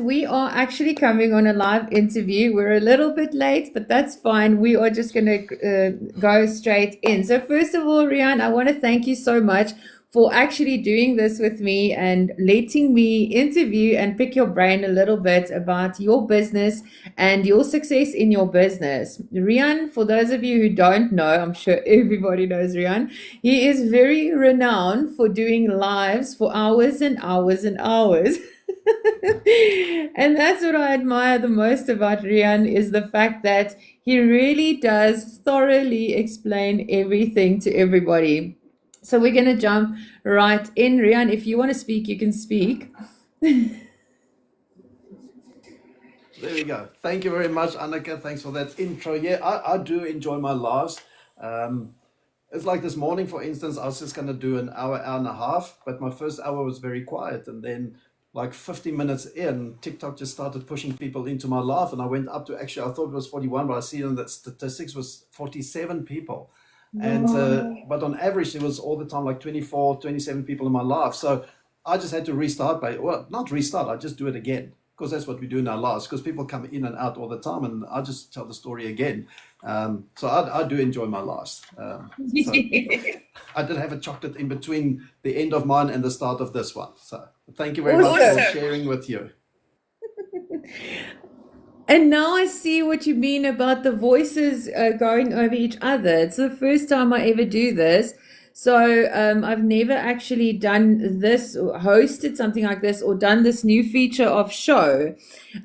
we are actually coming on a live interview. We're a little bit late, but that's fine. We are just going to go straight in. So first of all, Riaan, I want to thank you so much for actually doing this with me and letting me interview and pick your brain a little bit about your business and your success in your business. Riaan, for those of you who don't know, I'm sure everybody knows Riaan. He is very renowned for doing lives for hours and hours and hours. And that's what I admire the most about Riaan, is the fact that he really does thoroughly explain everything to everybody. So we're going to jump right in. Riaan, if you want to speak, you can speak. There we go. Thank you very much, Anneke. Thanks for that intro. Yeah, I do enjoy my lives. It's like this morning, for instance, I was just going to do an hour, hour and a half, but my first hour was very quiet. And then like 50 minutes in, TikTok just started pushing people into my life. And I went up to, actually, I thought it was 41, but I see on the statistics was 47 people. And but on average, there was all the time like 24, 27 people in my life. So I just had to restart not restart, I just do it again, because that's what we do in our lives, because people come in and out all the time, and I just tell the story again. So I do enjoy my lives. So I did have a chocolate in between the end of mine and the start of this one. So thank you very much for sharing with you. And now I see what you mean about the voices going over each other. It's the first time I ever do this. So I've never actually done this, or hosted something like this, or done this new feature of show.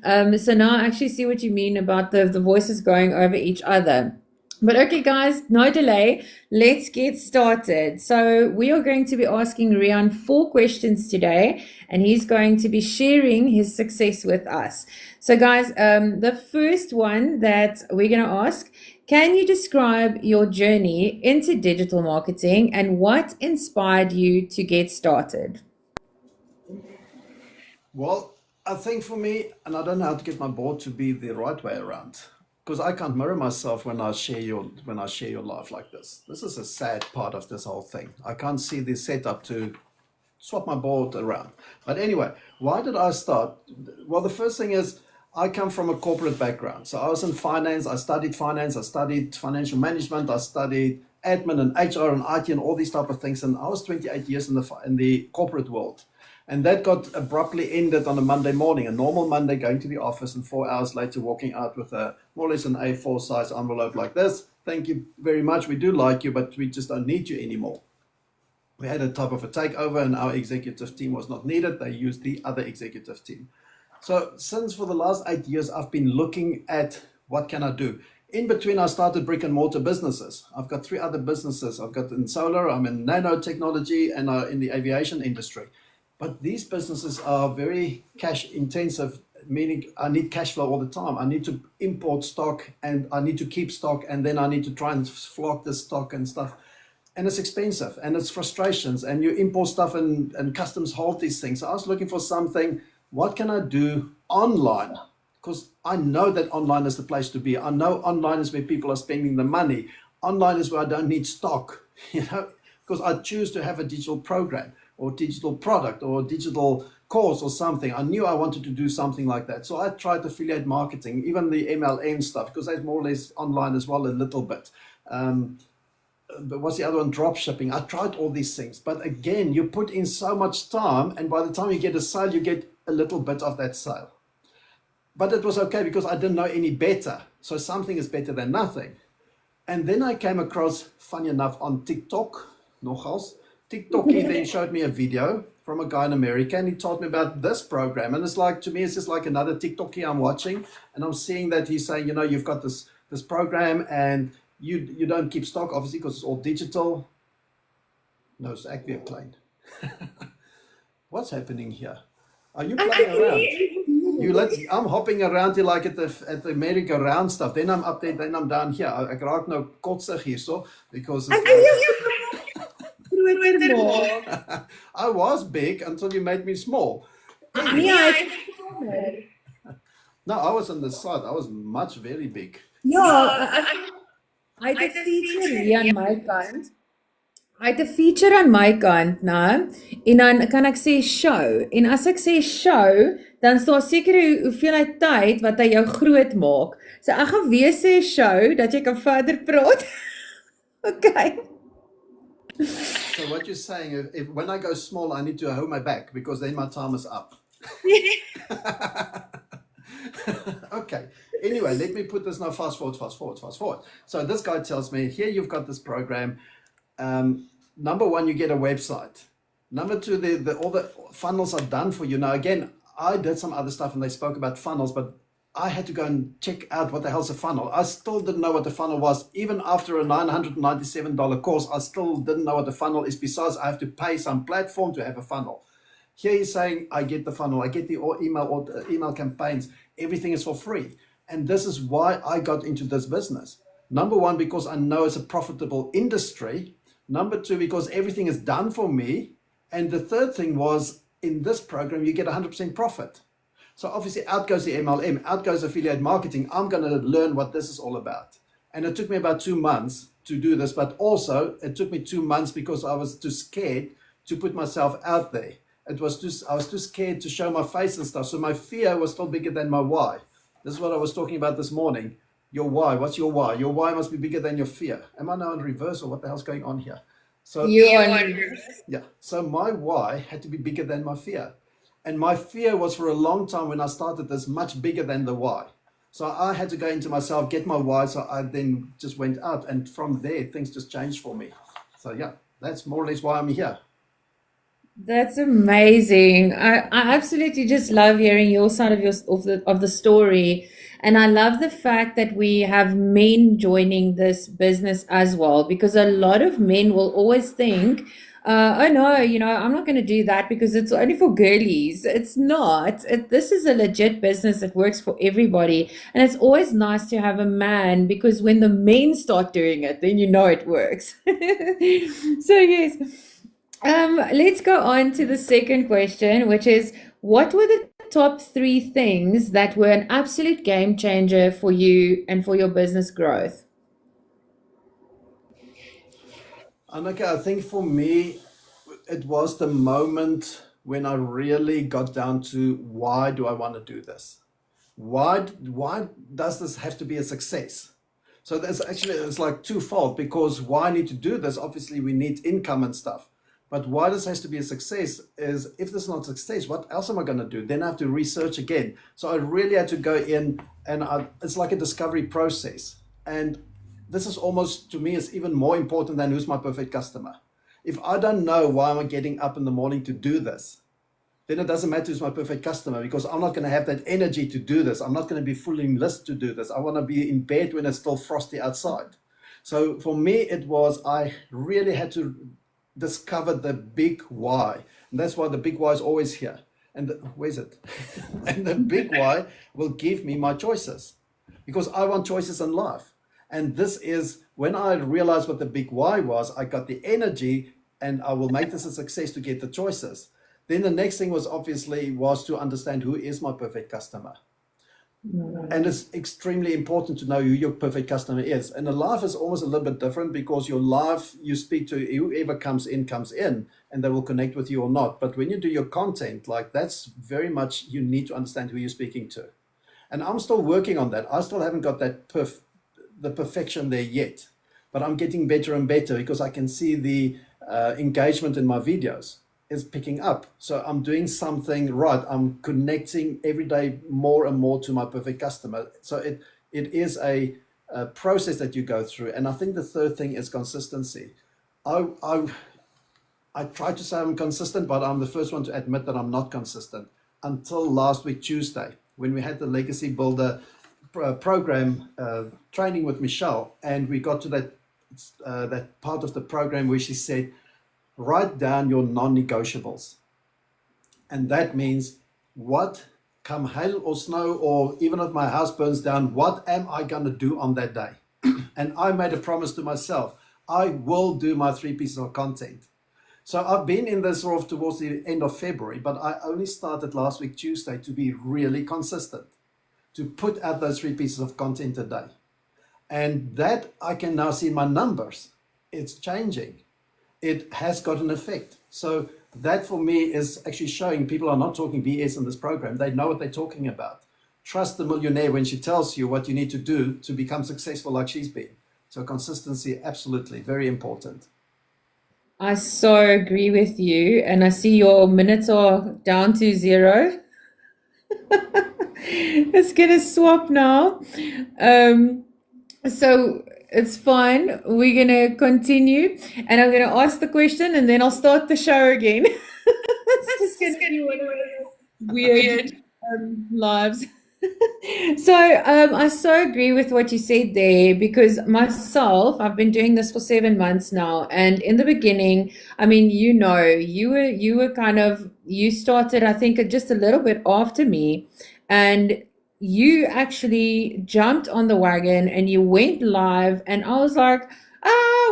So now I actually see what you mean about the voices going over each other. But okay, guys, no delay. Let's get started. So we are going to be asking Riaan 4 questions today, and he's going to be sharing his success with us. So guys, the first one that we're going to ask, can you describe your journey into digital marketing and what inspired you to get started? Well, I think for me, and I don't know how to get my board to be the right way around, because I can't mirror myself when I share your life like this. This is a sad part of this whole thing. I can't see the setup to swap my board around. But anyway, why did I start? Well, the first thing is, I come from a corporate background. So I was in finance, I studied financial management, I studied admin and HR and IT and all these type of things. And I was 28 years in the corporate world. And that got abruptly ended on a Monday morning, a normal Monday, going to the office, and 4 hours later walking out with a more or less an A4 size envelope like this. Thank you very much. We do like you, but we just don't need you anymore. We had a type of a takeover, and our executive team was not needed. They used the other executive team. So since for the last 8 years, I've been looking at what can I do. In between, I started brick and mortar businesses. I've got 3 other businesses. I've got in solar, I'm in nanotechnology, and in the aviation industry. But these businesses are very cash intensive, meaning I need cash flow all the time. I need to import stock, and I need to keep stock, and then I need to try and flog the stock and stuff. And it's expensive, and it's frustrations, and you import stuff, and customs hold these things. So I was looking for something, what can I do online? Because I know that online is the place to be. I know online is where people are spending the money. Online is where I don't need stock, because I choose to have a digital program, or digital product, or digital course, or something. I knew I wanted to do something like that. So I tried affiliate marketing, even the MLM stuff, because that's more or less online as well, a little bit. But what's the other one? Drop shipping. I tried all these things. But again, you put in so much time, and by the time you get a sale, you get a little bit of that sale. But it was okay, because I didn't know any better. So something is better than nothing. And then I came across, funny enough, on TikTok, nogals. TikTok, he then showed me a video from a guy in America, and he told me about this program. And it's like, to me, it's just like another TikTok I'm watching. And I'm seeing that he's saying, you've got this program, and you don't keep stock, obviously, because it's all digital. No, it's actually a plane. What's happening here? Are you playing around? I'm hopping around here like at the merry-go-round stuff. Then I'm up there, then I'm down here. Ek raak nou kotsig hierso, because I was big until you made me small. Anyway. No, I was on the side. I was very big. Ja, I het 'n feature hier aan my kant. Hy het 'n feature aan my kant, né? En dan kan ek sê show. En as ek sê show, dan is daar sekere hoeveelheid tyd wat hy jou groot maak. So ek gaan weer sê show dat jy kan verder praat. Okay. So what you're saying, if when I go small, I need to hold my back because then my time is up. Okay. Anyway, let me put this now fast forward. So this guy tells me, here you've got this program. Number one, you get a website. Number two, all the funnels are done for you. Now, again, I did some other stuff and they spoke about funnels, but I had to go and check out what the hell's a funnel. I still didn't know what the funnel was. Even after a $997 course, I still didn't know what the funnel is. Besides, I have to pay some platform to have a funnel. Here he's saying, I get the funnel, I get the email campaigns, everything is for free. And this is why I got into this business. Number one, because I know it's a profitable industry. Number two, because everything is done for me. And the third thing was, in this program, you get 100% profit. So obviously out goes the MLM, out goes affiliate marketing. I'm going to learn what this is all about. And it took me about 2 months to do this, but also it took me 2 months because I was too scared to put myself out there. I was too scared to show my face and stuff. So my fear was still bigger than my why. This is what I was talking about this morning. Your why. What's your why? Your why must be bigger than your fear. Am I now in reverse or what the hell's going on here? So You are yeah. So my why had to be bigger than my fear. And my fear was for a long time when I started this much bigger than the why. So I had to go into myself, get my why. So I then just went out. And from there, things just changed for me. So yeah, that's more or less why I'm here. That's amazing. I absolutely just love hearing your side of the story. And I love the fact that we have men joining this business as well, because a lot of men will always think, oh no, I'm not going to do that because it's only for girlies. It's not. This is a legit business that works for everybody. And it's always nice to have a man, because when the men start doing it, then you know it works. So yes. Let's go on to the second question, which is, what were the top 3 things that were an absolute game changer for you and for your business growth? Anneke, I think for me, it was the moment when I really got down to, why do I want to do this? Why does this have to be a success? So it's like twofold, because why I need to do this, obviously we need income and stuff. But why this has to be a success is, if this is not a success, what else am I going to do? Then I have to research again. So I really had to go in, and it's like a discovery process. And this is almost, to me, is even more important than who's my perfect customer. If I don't know why am I getting up in the morning to do this, then it doesn't matter who's my perfect customer, because I'm not going to have that energy to do this. I'm not going to be fully enlisted to do this. I want to be in bed when it's still frosty outside. So for me, it was, I really had to discover the big why. And that's why the big why is always here. And where's it? And the big why will give me my choices, because I want choices in life. And this is when I realized what the big why was, I got the energy, and I will make this a success to get the choices. Then the next thing was to understand who is my perfect customer. And it's extremely important to know who your perfect customer is. And the life is almost a little bit different, because your life, you speak to whoever comes in, and they will connect with you or not. But when you do your content, like, that's very much, you need to understand who you're speaking to. And I'm still working on that. I still haven't got that the perfection there yet, but I'm getting better and better, because I can see the engagement in my videos is picking up. So I'm doing something right. I'm connecting every day more and more to my perfect customer. So it is a process that you go through. And I think the third thing is consistency. I try to say I'm consistent, but I'm the first one to admit that I'm not consistent, until last week, Tuesday, when we had the Legacy Builder program training with Michelle. And we got to that part of the program where she said, write down your non-negotiables. And that means, what, come hail or snow, or even if my house burns down, what am I going to do on that day? And I made a promise to myself, I will do my 3 pieces of content. So I've been in this sort of towards the end of February, but I only started last week, Tuesday, to be really consistent, to put out those 3 pieces of content a day. And that I can now see in my numbers. It's changing. It has got an effect. So That for me is actually showing people are not talking BS in this program. They know what they're talking about. Trust the millionaire when she tells you what you need to do to become successful like she's been. So consistency, absolutely, very important. I so agree with you. And I see your minutes are down to 0. Let's get a swap now. Um, so it's fine. We're gonna continue, and I'm gonna ask the question, and then I'll start the show again. It's just gonna be one of those weird lives. So I so agree with what you said there because myself, I've been doing this for 7 months now, and in the beginning, I mean, you were kind of you started, I think, just a little bit after me, and you actually jumped on the wagon and you went live, and I was like,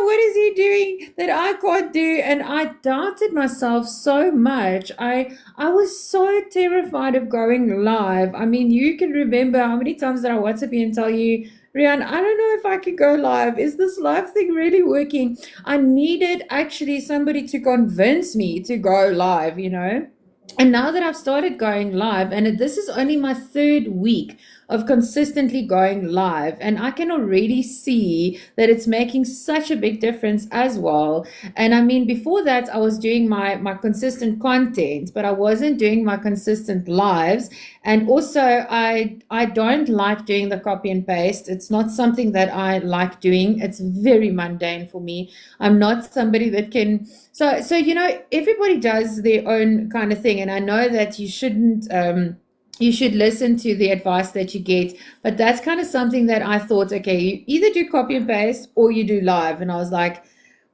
what is he doing that I can't do? And I doubted myself so much. I was so terrified of going live. I mean, you can remember how many times that I WhatsApp you and tell you, Riaan, I don't know if I can go live. Is this live thing really working? I needed actually somebody to convince me to go live, you know? And now that I've started going live, and this is only my 3rd week of consistently going live, and I can already see that it's making such a big difference as well. And I mean, before that, I was doing my consistent content, but I wasn't doing my consistent lives. And also, I don't like doing the copy and paste. It's not something that I like doing. It's very mundane for me. I'm not somebody that can. So you know, everybody does their own kind of thing, and I know that you shouldn't. You should listen to the advice that you get, but that's kind of something that I thought, okay, you either do copy and paste or you do live, and I was like,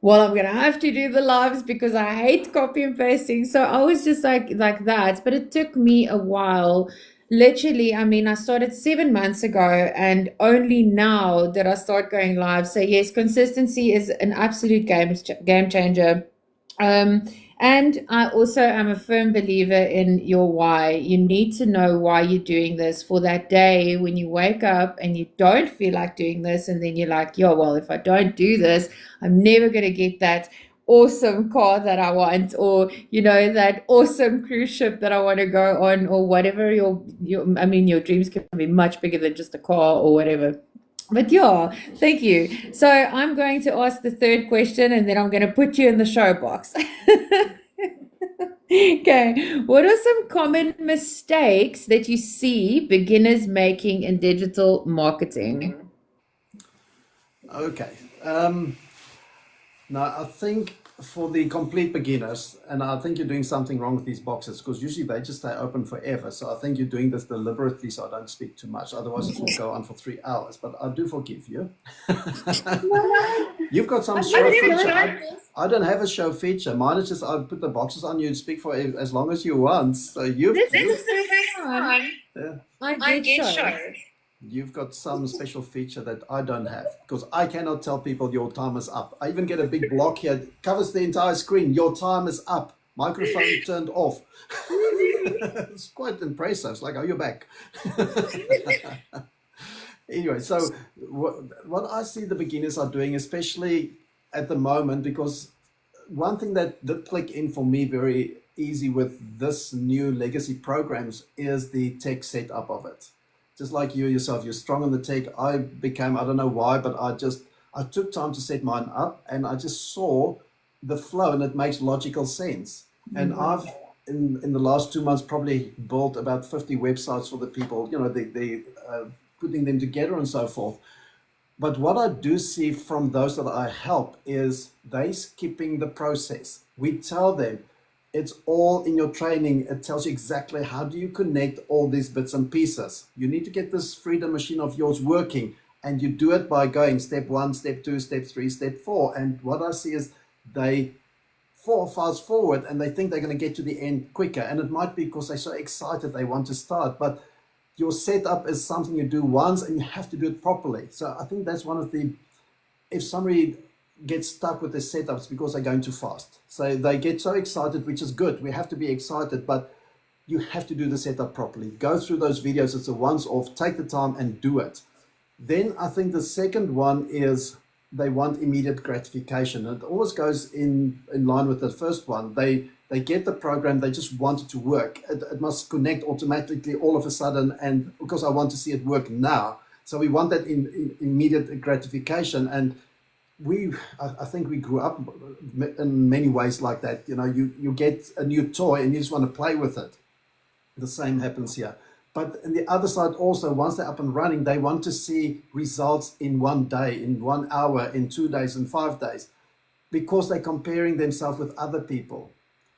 well, I'm gonna have to do the lives because I hate copy and pasting. So I was just like that, but it took me a while. Literally, I mean, I started 7 months ago, and only now did I start going live. So yes, consistency is an absolute game changer. Um, and I also am a firm believer in your why. You need to know why you're doing this for that day when you wake up and you don't feel like doing this. And then you're like, yo, well, if I don't do this, I'm never going to get that awesome car that I want, or, you know, that awesome cruise ship that I want to go on, or whatever I mean, your dreams can be much bigger than just a car or whatever. But yeah, thank you. So I'm going to ask the 3rd question, and then I'm going to put you in the show box. Okay. What are some common mistakes that you see beginners making in digital marketing? Okay. Now, I think for the complete beginners, and I think you're doing something wrong with these boxes because usually they just stay open forever. So I think you're doing this deliberately so I don't speak too much. Otherwise, it will go on for 3 hours. But I do forgive you. You've got some show feature. I don't have a show feature. Mine is just I put the boxes on you and speak for as long as you want. So This is the first time I get show. you've got some special feature that I don't have because I cannot tell people your time is up. I even get a big block here, covers the entire screen. Your time is up. Microphone turned off. It's quite impressive. It's like, oh, you're back. Anyway, so what I see the beginners are doing, especially at the moment, because one thing that did click in for me very easy with this new legacy programs is the tech setup of it. Just like you yourself, you're strong on the tech. I don't know why, but I took time to set mine up and I just saw the flow and it makes logical sense. And I've, in the last 2 months, probably built about 50 websites for the people, you know, they putting them together and so forth. But what I do see from those that I help is they skipping the process. We tell them, it's all in your training. It tells you exactly how do you connect all these bits and pieces. You need to get this freedom machine of yours working, and you do it by going step 1, step 2, step 3, step 4. And what I see is they fast forward and they think they're going to get to the end quicker. And it might be because they're so excited they want to start. But your setup is something you do once and you have to do it properly. So I think that's one of the, if somebody gets stuck with the setups because they're going too fast. So they get so excited, which is good. We have to be excited, but you have to do the setup properly. Go through those videos. It's a once off, take the time and do it. Then I think the second one is they want immediate gratification. And it always goes in line with the first one. They They get the program, they just want it to work. It must connect automatically all of a sudden, and because I want to see it work now. So we want that in immediate gratification. And I think we grew up in many ways like that. You know, you get a new toy and you just want to play with it. The same happens here. But on the other side also, once they're up and running, they want to see results in 1 day, in 1 hour, in 2 days, in 5 days, because they're comparing themselves with other people.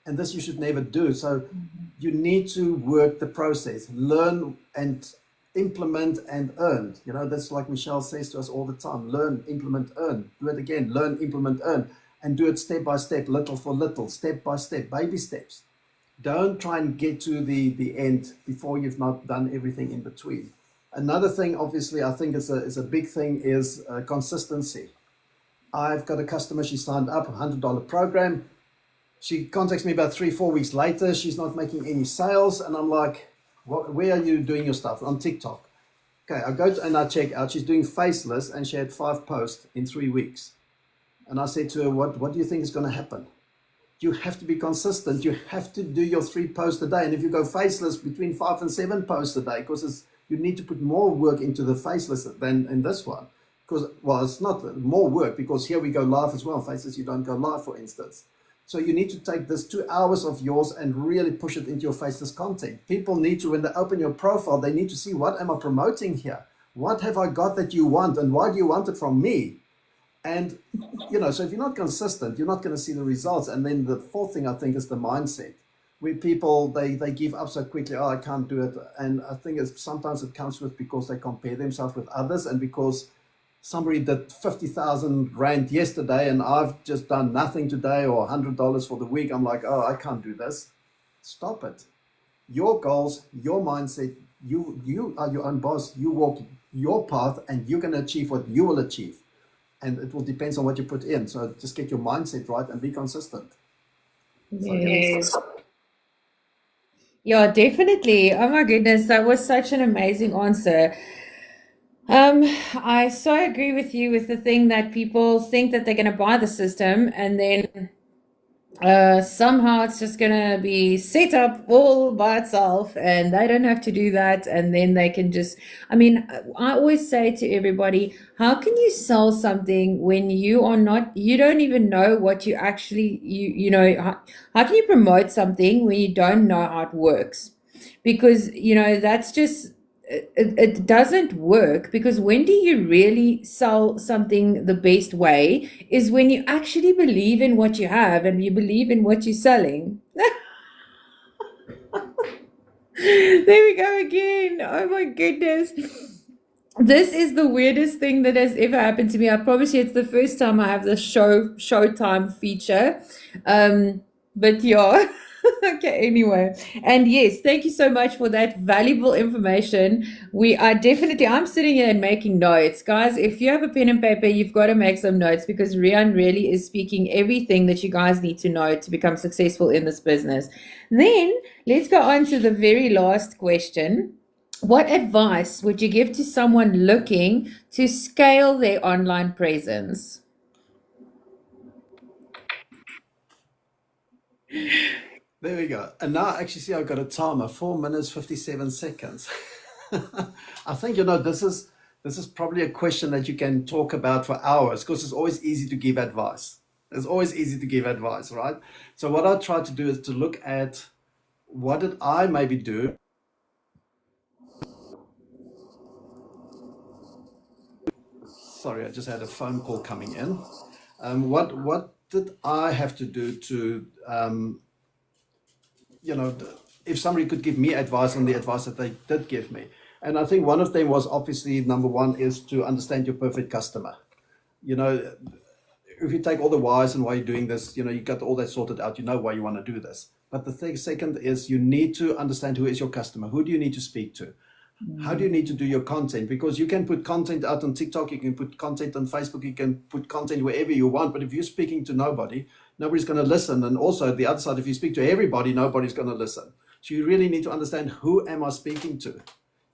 And this you should never do. So you need to work the process, learn and implement and earn. You know, that's like Michelle says to us all the time: learn, implement, earn. Do it again: learn, implement, earn. And do it step by step, little for little, step by step, baby steps. Don't try and get to the end before you've not done everything in between. Another thing, obviously, I think is a big thing is consistency. I've got a customer, she signed up, $100 program. She contacts me about 3-4 weeks later. She's not making any sales. And I'm like, where are you doing your stuff? On TikTok. Okay, I go and I check out. She's doing faceless and she had 5 posts in 3 weeks. And I said to her, what do you think is going to happen? You have to be consistent. You have to do your 3 posts a day. And if you go faceless, between 5 and 7 posts a day, because you need to put more work into the faceless than in this one. Because, well, it's not more work, because here we go live as well. Faceless, you don't go live, for instance. So you need to take this 2 hours of yours and really push it into your faceless content. People need to, when they open your profile, they need to see, what am I promoting here? What have I got that you want? And why do you want it from me? And, you know, so if you're not consistent, you're not going to see the results. And then the fourth thing, I think, is the mindset, where people, they give up so quickly. Oh, I can't do it. And I think sometimes it comes with because they compare themselves with others, and because somebody did 50,000 Rand yesterday and I've just done nothing today, or $100 for the week. I'm like, oh, I can't do this. Stop it. Your goals, your mindset, you are your own boss. You walk your path and you're going to achieve what you will achieve. And it will depend on what you put in. So just get your mindset right and be consistent. Yes. Yeah, definitely. Oh my goodness, that was such an amazing answer. I so agree with you with the thing that people think that they're going to buy the system, and then somehow it's just going to be set up all by itself and they don't have to do that. And then they can just, I mean, I always say to everybody, how can you sell something when you are not, you don't even know what you actually, you know, how can you promote something when you don't know how it works? Because, you know, that's just, it doesn't work, because when do you really sell something the best way is when you actually believe in what you have and you believe in what you're selling. There we go again. Oh my goodness. This is the weirdest thing that has ever happened to me. I promise you, it's the first time I have the Showtime feature. But yeah. Okay, anyway. And yes, thank you so much for that valuable information. We are definitely, I'm sitting here and making notes. Guys, if you have a pen and paper, you've got to make some notes, because Riaan really is speaking everything that you guys need to know to become successful in this business. Then let's go on to the very last question. What advice would you give to someone looking to scale their online presence? There we go. And now I actually see I've got a timer, 4 minutes, 57 seconds. I think, you know, this is probably a question that you can talk about for hours, because it's always easy to give advice. It's always easy to give advice, right? So what I try to do is to look at, what did I maybe do? Sorry, I just had a phone call coming in. What did I have to do to, you know, if somebody could give me advice on the advice that they did give me. And I think one of them was, obviously, number one is to understand your perfect customer. You know, if you take all the whys and why you're doing this, you know, you got all that sorted out, you know why you want to do this. But the thing, second is, you need to understand who is your customer. Who do you need to speak to? How do you need to do your content? Because you can put content out on TikTok, you can put content on Facebook, you can put content wherever you want. But if you're speaking to nobody, nobody's going to listen. And also the other side, if you speak to everybody, nobody's going to listen. So you really need to understand, who am I speaking to?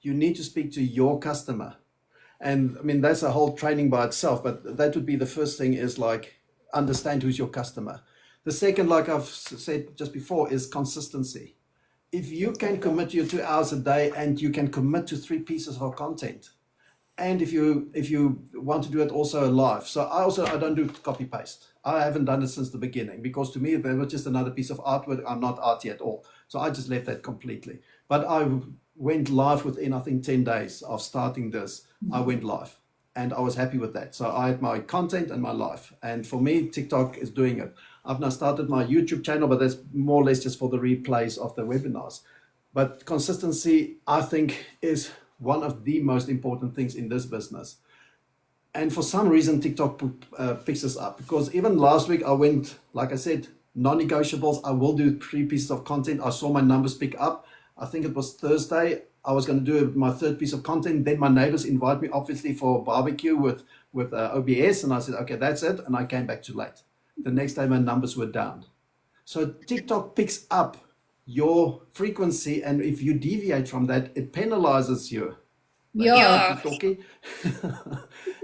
You need to speak to your customer. And I mean, that's a whole training by itself. But that would be the first thing, is like, understand who's your customer. The second, like I've said just before, is consistency. If you can commit your 2 hours a day and you can commit to 3 pieces of content, and if you want to do it also live. So I don't do copy paste. I haven't done it since the beginning, because to me that was just another piece of artwork. I'm not arty at all. So I just left that completely. But I went live within, I think, 10 days of starting this. I went live and I was happy with that. So I had my content and my life. And for me, TikTok is doing it. I've now started my YouTube channel, but that's more or less just for the replays of the webinars. But consistency, I think, is one of the most important things in this business. And for some reason, TikTok picks us up, because even last week I went, like I said, non-negotiables. I will do 3 pieces of content. I saw my numbers pick up. I think it was Thursday. I was going to do my 3rd piece of content. Then my neighbors invite me, obviously, for a barbecue with OBS. And I said, okay, that's it. And I came back too late. The next day, my numbers were down. So TikTok picks up your frequency, and if you deviate from that, it penalizes you. Yeah.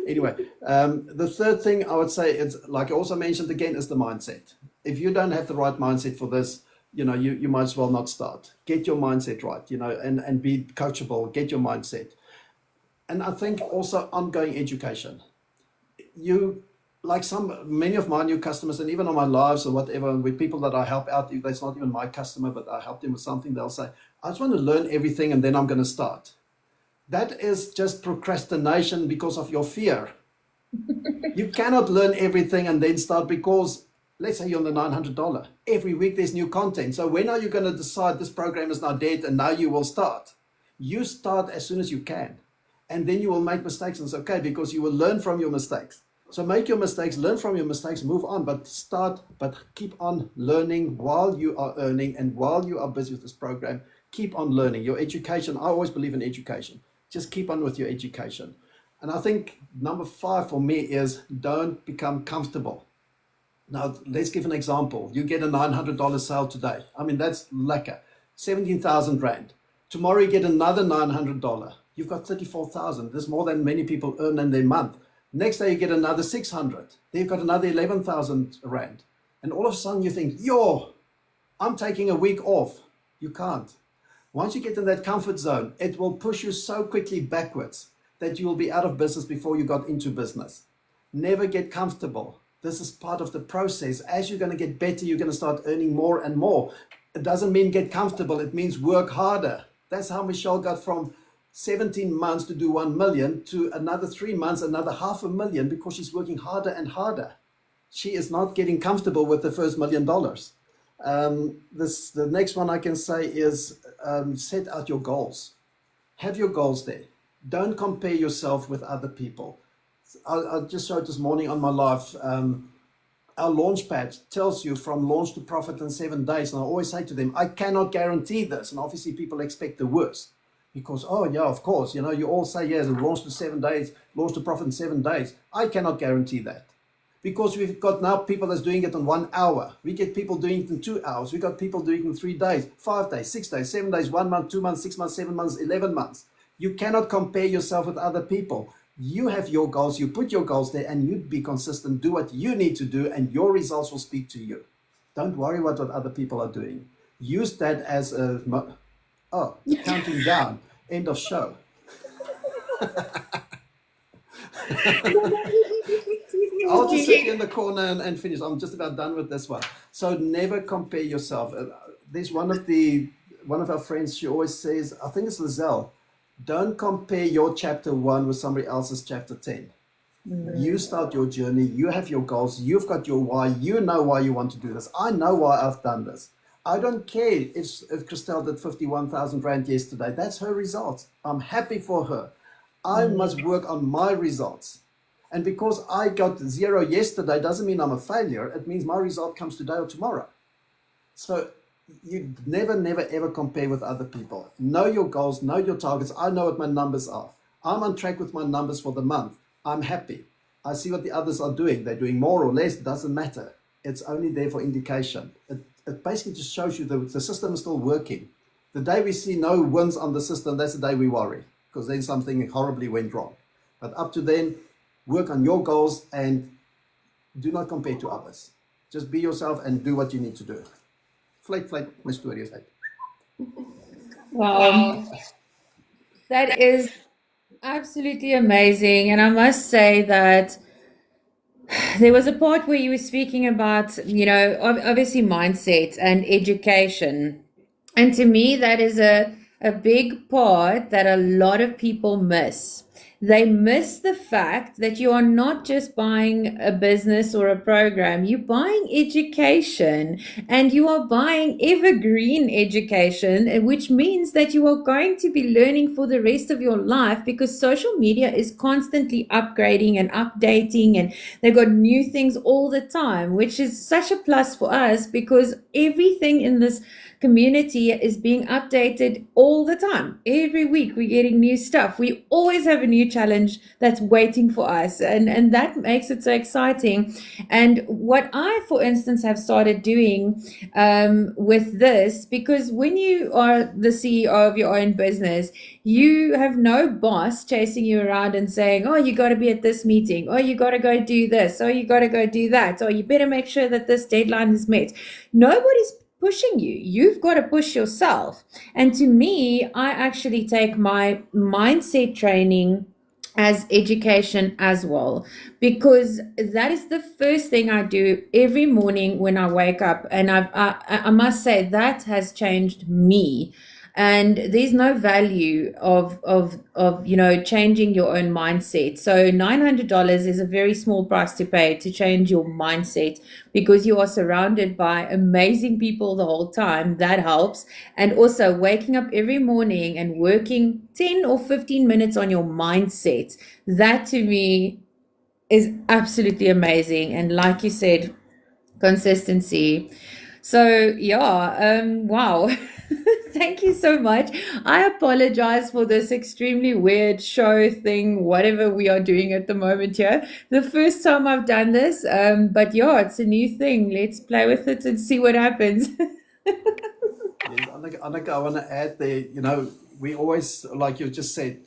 Anyway, the third thing I would say is, like I also mentioned again, is the mindset. If you don't have the right mindset for this, you might as well not start. Get your mindset right, and be coachable. Get your mindset. And I think also ongoing education. Like many of my new customers, and even on my lives or whatever, with people that I help out, that's not even my customer, but I help them with something, they'll say, I just want to learn everything and then I'm going to start. That is just procrastination because of your fear. You cannot learn everything and then start, because let's say you're on the $900. Every week there's new content. So when are you going to decide this program is now dead and now you will start? You start as soon as you can. And then you will make mistakes, and it's okay, because you will learn from your mistakes. So make your mistakes, learn from your mistakes, move on, but keep on learning while you are earning and while you are busy with this program. Keep on learning. Your education, I always believe in education. Just keep on with your education. And I think number 5 for me is, don't become comfortable. Now, let's give an example. You get a $900 sale today. I mean, that's lekker. 17,000 Rand. Tomorrow you get another $900. You've got 34,000. There's more than many people earn in their month. Next day you get another 600. Then you've got another 11,000 Rand. And all of a sudden you think, I'm taking a week off. You can't. Once you get in that comfort zone, it will push you so quickly backwards that you will be out of business before you got into business. Never get comfortable. This is part of the process. As you're going to get better, you're going to start earning more and more. It doesn't mean get comfortable. It means work harder. That's how Michelle got from 17 months to do 1 million to another 3 months, another $500,000, because she's working harder and harder. She is not getting comfortable with the first $1 million. The next one I can say is set out your goals. Have your goals there. Don't compare yourself with other people. I just showed this morning on my live, our launch pad tells you from launch to profit in 7 days. And I always say to them, I cannot guarantee this. And obviously people expect the worst. Because, of course, you all say, yes, launch to 7 days, launch to profit in 7 days. I cannot guarantee that. Because we've got now people that's doing it in 1 hour. We get people doing it in 2 hours. We got people doing it in 3 days, 5 days, 6 days, 7 days, 1 month, 2 months, 6 months, 7 months, 11 months. You cannot compare yourself with other people. You have your goals, you put your goals there, and you be consistent, do what you need to do, and your results will speak to you. Don't worry what other people are doing. Use that as counting down, end of show. I'll just sit in the corner and finish. I'm just about done with this one. So never compare yourself. There's one of our friends, she always says, I think it's Lizelle, don't compare your chapter 1 with somebody else's chapter 10. You start your journey, you have your goals, you've got your why, you know why you want to do this. I know why I've done this. I don't care if Christelle did 51,000 Rand yesterday. That's her results. I'm happy for her. I must work on my results. And because I got 0 yesterday doesn't mean I'm a failure. It means my result comes today or tomorrow. So you never, ever compare with other people. Know your goals, know your targets. I know what my numbers are. I'm on track with my numbers for the month. I'm happy. I see what the others are doing. They're doing more or less. It doesn't matter. It's only there for indication. It basically just shows you the system is still working. The day we see no wins on the system, that's the day we worry, because then something horribly went wrong. But up to then, work on your goals and do not compare to others. Just be yourself and do what you need to do. Flight, my story is like. Wow, that is absolutely amazing. And I must say that there was a part where you were speaking about, obviously mindset and education. And to me, that is a big part that a lot of people miss. They miss the fact that you are not just buying a business or a program, you're buying education, and you are buying evergreen education, which means that you are going to be learning for the rest of your life, because social media is constantly upgrading and updating, and they've got new things all the time, which is such a plus for us, because everything in this community is being updated all the time. Every week we're getting new stuff. We always have a new challenge that's waiting for us, and that makes it so exciting. And what I, for instance, have started doing with this, because when you are the CEO of your own business, you have no boss chasing you around and saying, oh, you got to be at this meeting, or you got to go do this, or you got to go do that, or you better make sure that this deadline is met. Nobody's pushing you. You've got to push yourself. And to me, I actually take my mindset training as education as well, because that is the first thing I do every morning when I wake up. And I must say that has changed me. And there's no value of changing your own mindset. So $900 is a very small price to pay to change your mindset, because you are surrounded by amazing people the whole time. That helps. And also waking up every morning and working 10 or 15 minutes on your mindset, that to me is absolutely amazing. And like you said, consistency. So yeah, wow. Thank you so much. I apologize for this extremely weird show thing, whatever we are doing at the moment here. The first time I've done this, but yeah, it's a new thing. Let's play with it and see what happens. Yes, Anneke, I want to add there, we always, like you just said,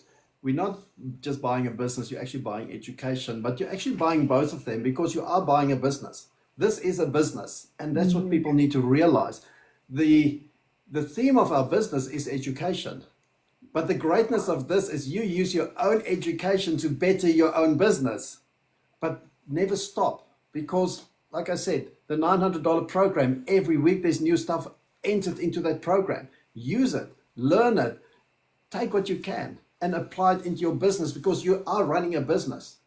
we're not just buying a business, you're actually buying education, but you're actually buying both of them, because you are buying a business. This is a business, and that's what people need to realize. The theme of our business is education, but the greatness of this is you use your own education to better your own business. But never stop, because, like I said, the $900 program, every week there's new stuff entered into that program. Use it, learn it, take what you can and apply it into your business, because you are running a business.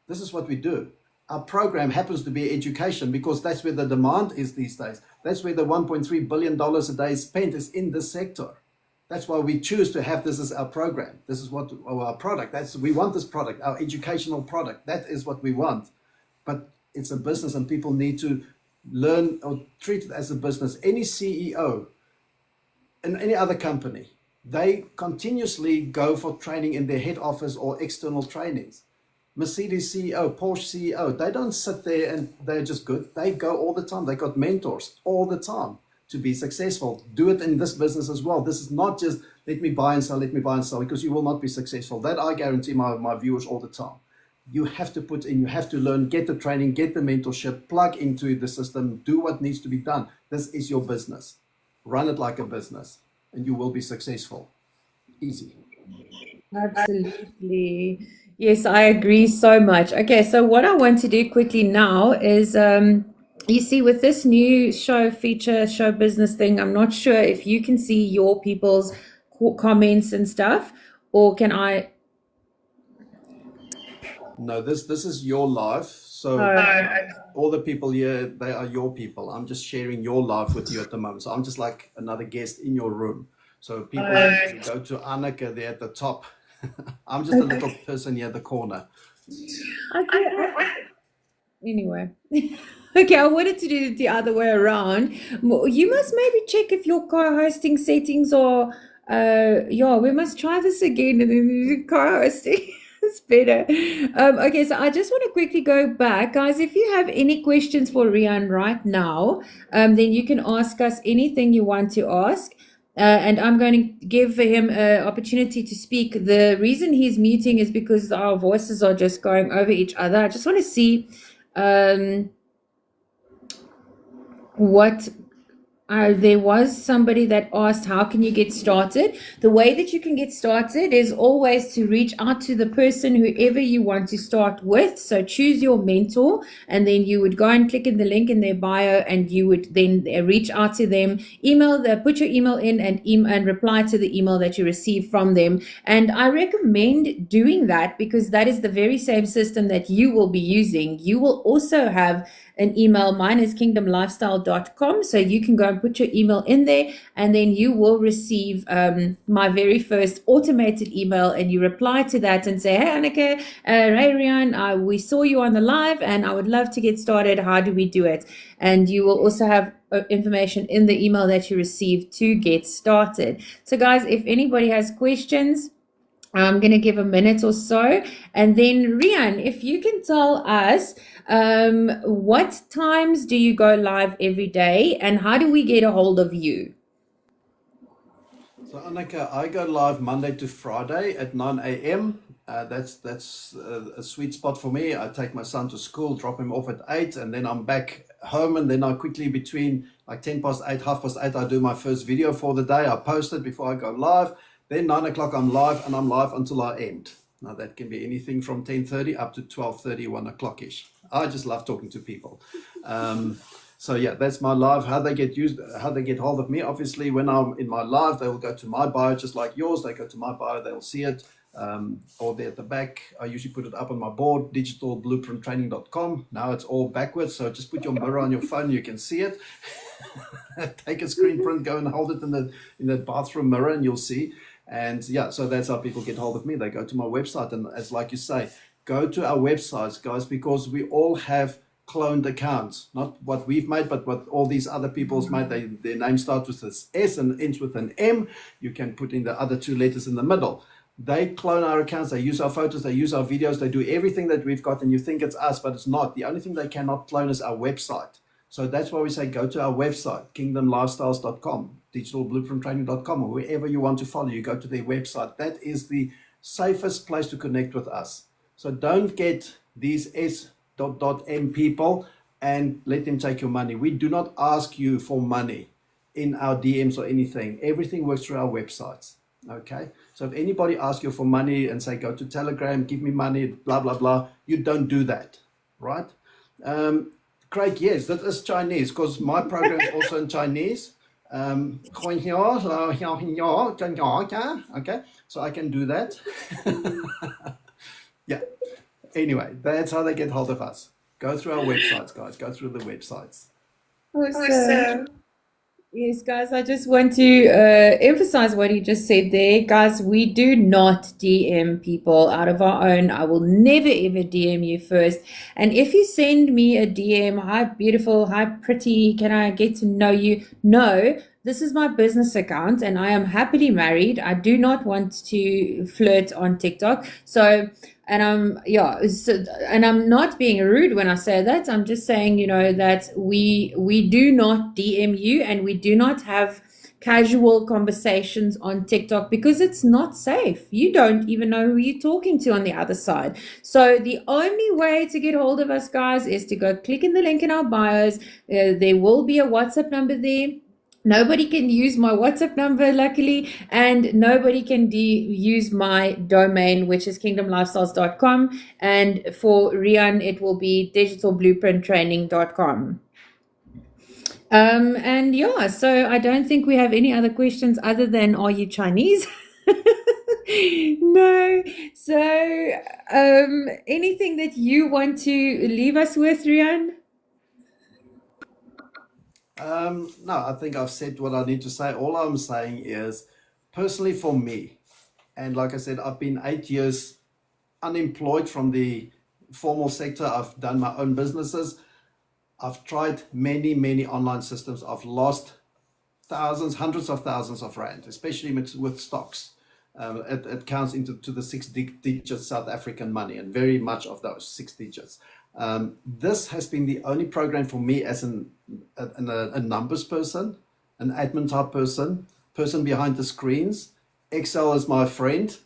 This is what we do. Our program happens to be education, because that's where the demand is these days. That's where the $1.3 billion a day spent is, in this sector. That's why we choose to have this as our program. This is what our product. We want this product, our educational product. That is what we want. But it's a business, and people need to learn or treat it as a business. Any CEO in any other company, they continuously go for training in their head office or external trainings. Mercedes CEO, Porsche CEO, they don't sit there and they're just good. They go all the time. They got mentors all the time to be successful. Do it in this business as well. This is not just let me buy and sell, because you will not be successful. That I guarantee my viewers all the time. You have to put in, you have to learn, get the training, get the mentorship, plug into the system, do what needs to be done. This is your business. Run it like a business, and you will be successful. Easy. Absolutely. Yes, I agree so much. Okay, so what I want to do quickly now is, you see, with this new show business thing, I'm not sure if you can see your people's comments and stuff, or can I? No, this is your life. So all the people here, they are your people. I'm just sharing your life with you at the moment. So I'm just like another guest in your room. So people go to Anneke there at the top. I'm just a little person here at the corner. Anyway. Okay, I wanted to do it the other way around. You must maybe check if your co-hosting settings are, yeah, we must try this again and then do co-hosting. It's better. Okay, so I just want to quickly go back. Guys, if you have any questions for Riaan right now, then you can ask us anything you want to ask. And I'm going to give him an opportunity to speak. The reason he's muting is because our voices are just going over each other. I just want to see. what there was somebody that asked, how can you get started? The way that you can get started is always to reach out to the person, whoever you want to start with. So choose your mentor, and then you would go and click in the link in their bio, and you would then reach out to them, put your email in, and reply to the email that you receive from them. And I recommend doing that because that is the very same system that you will be using. You will also have an email. Mine is kingdomlifestyle.com. So you can go and put your email in there, and then you will receive my very first automated email, and you reply to that and say, hey, Anneke, hey, Riaan, we saw you on the live and I would love to get started. How do we do it? And you will also have information in the email that you receive to get started. So guys, if anybody has questions, I'm going to give a minute or so. And then Riaan, if you can tell us, what times do you go live every day, and how do we get a hold of you? So Anneke, I go live Monday to Friday at 9 a.m. That's a sweet spot for me. I take my son to school, drop him off at 8, and then I'm back home, and then I quickly, between like 10 past 8, half past 8, I do my first video for the day. I post it before I go live. Then 9 o'clock I'm live, and I'm live until I end. Now that can be anything from 10:30 up to 12:30, 1 o'clock ish. I just love talking to people. So yeah, that's my live. How they get hold of me. Obviously, when I'm in my live, they will go to my bio, just like yours. They go to my bio, they'll see it. Or there at the back, I usually put it up on my board, digitalblueprinttraining.com. Now it's all backwards, so just put your mirror on your phone, you can see it. Take a screen print, go and hold it in the bathroom mirror, and you'll see. And yeah, so that's how people get hold of me. They go to my website, and as like you say, go to our websites, guys, because we all have cloned accounts, not what we've made, but what all these other people's made. Their name starts with this S and ends with an M. You can put in the other two letters in the middle. They clone our accounts, they use our photos, they use our videos, they do everything that we've got, and you think it's us, but it's not. The only thing they cannot clone is our website. So that's why we say go to our website, kingdomlifestyles.com, digitalblueprinttraining.com, or wherever you want to follow, you go to their website. That is the safest place to connect with us. So don't get these S.M people and let them take your money. We do not ask you for money in our DMs or anything. Everything works through our websites. Okay, so if anybody asks you for money and say go to Telegram, give me money, blah blah blah, you don't do that, right? Craig, yes, that is Chinese, because my program is also in Chinese. Okay, so I can do that. Yeah. Anyway, that's how they get hold of us. Go through our websites, guys. Go through the websites. Awesome. Yes, guys, I just want to emphasize what you just said there. Guys, we do not DM people out of our own. I will never ever DM you first. And if you send me a DM, hi beautiful, hi pretty, can I get to know you? No, this is my business account and I am happily married. I do not want to flirt on TikTok. So, and I'm not being rude when I say that. I'm just saying, that we do not DM you, and we do not have casual conversations on TikTok because it's not safe. You don't even know who you're talking to on the other side. So the only way to get hold of us, guys, is to go click in the link in our bios. There will be a WhatsApp number there. Nobody can use my WhatsApp number, luckily, and nobody can use my domain, which is kingdomlifestyles.com. And for Riaan, it will be digitalblueprinttraining.com. And yeah, so I don't think we have any other questions other than, are you Chinese? No. So anything that you want to leave us with, Riaan? No, I think I've said what I need to say. All I'm saying is, personally for me, and like I said, I've been 8 years unemployed from the formal sector. I've done my own businesses. I've tried many, many online systems. I've lost thousands, hundreds of thousands of rand, especially with stocks. It counts into the 6 digit South African money, and very much of those 6 digits. This has been the only program for me as a numbers person, an admin type person behind the screens. Excel is my friend.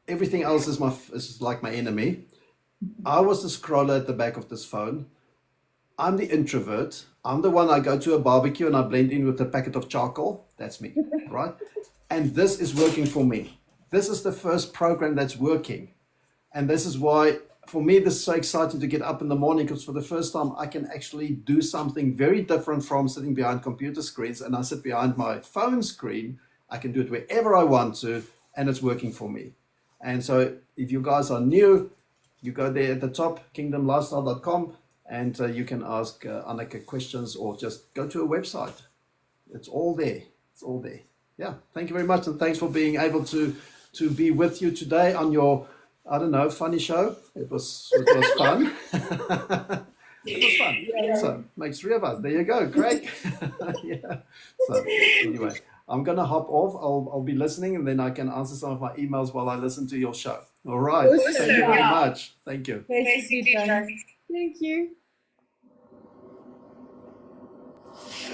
Everything else is like my enemy. I was the scroller at the back of this phone. I'm the introvert. I'm the one I go to a barbecue and I blend in with a packet of charcoal. That's me, right? And this is working for me. This is the first program that's working. And this is why, for me, this is so exciting to get up in the morning, because for the first time, I can actually do something very different from sitting behind computer screens. And I sit behind my phone screen. I can do it wherever I want to, and it's working for me. And so if you guys are new, you go there at the top, kingdomlifestyle.com, and you can ask Anneke questions, or just go to a website. It's all there. It's all there. Yeah. Thank you very much. And thanks for being able to be with you today on your, I don't know, funny show. It was fun. It was fun. Yeah. So makes three of us. There you go. Great. Yeah. So anyway, I'm gonna hop off. I'll be listening, and then I can answer some of my emails while I listen to your show. All right. Awesome. Thank you very much. Thank you. Thank you.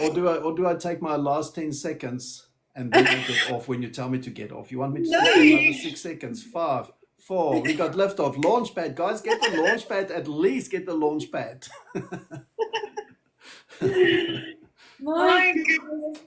Or do I take my last 10 seconds and then I get off when you tell me to get off? You want me to No. take another 6 seconds? 5, 4. We got left off. Launchpad, guys, get the launchpad. At least get the launchpad. My goodness.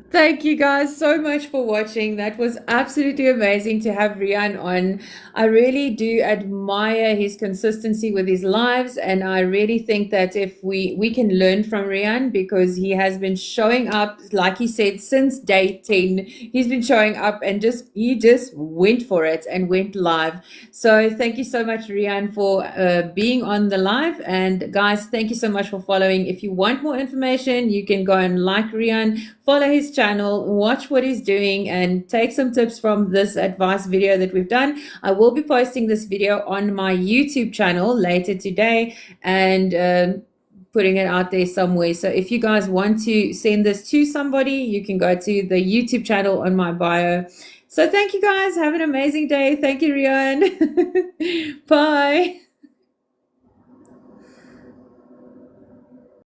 Thank you guys so much for watching. That was absolutely amazing to have Riaan on. I really do admire his consistency with his lives, and I really think that if we can learn from Riaan, because he has been showing up, like he said, since day 10. He's been showing up and he just went for it and went live. So thank you so much, Riaan, for being on the live. And guys, thank you so much for following. If you want more information, you can go and like Riaan, follow his channel, watch what he's doing, and take some tips from this advice video that we've done. I will be posting this video on my YouTube channel later today, and putting it out there somewhere. So if you guys want to send this to somebody, you can go to the YouTube channel on my bio. So thank you guys. Have an amazing day. Thank you, Riaan. Bye.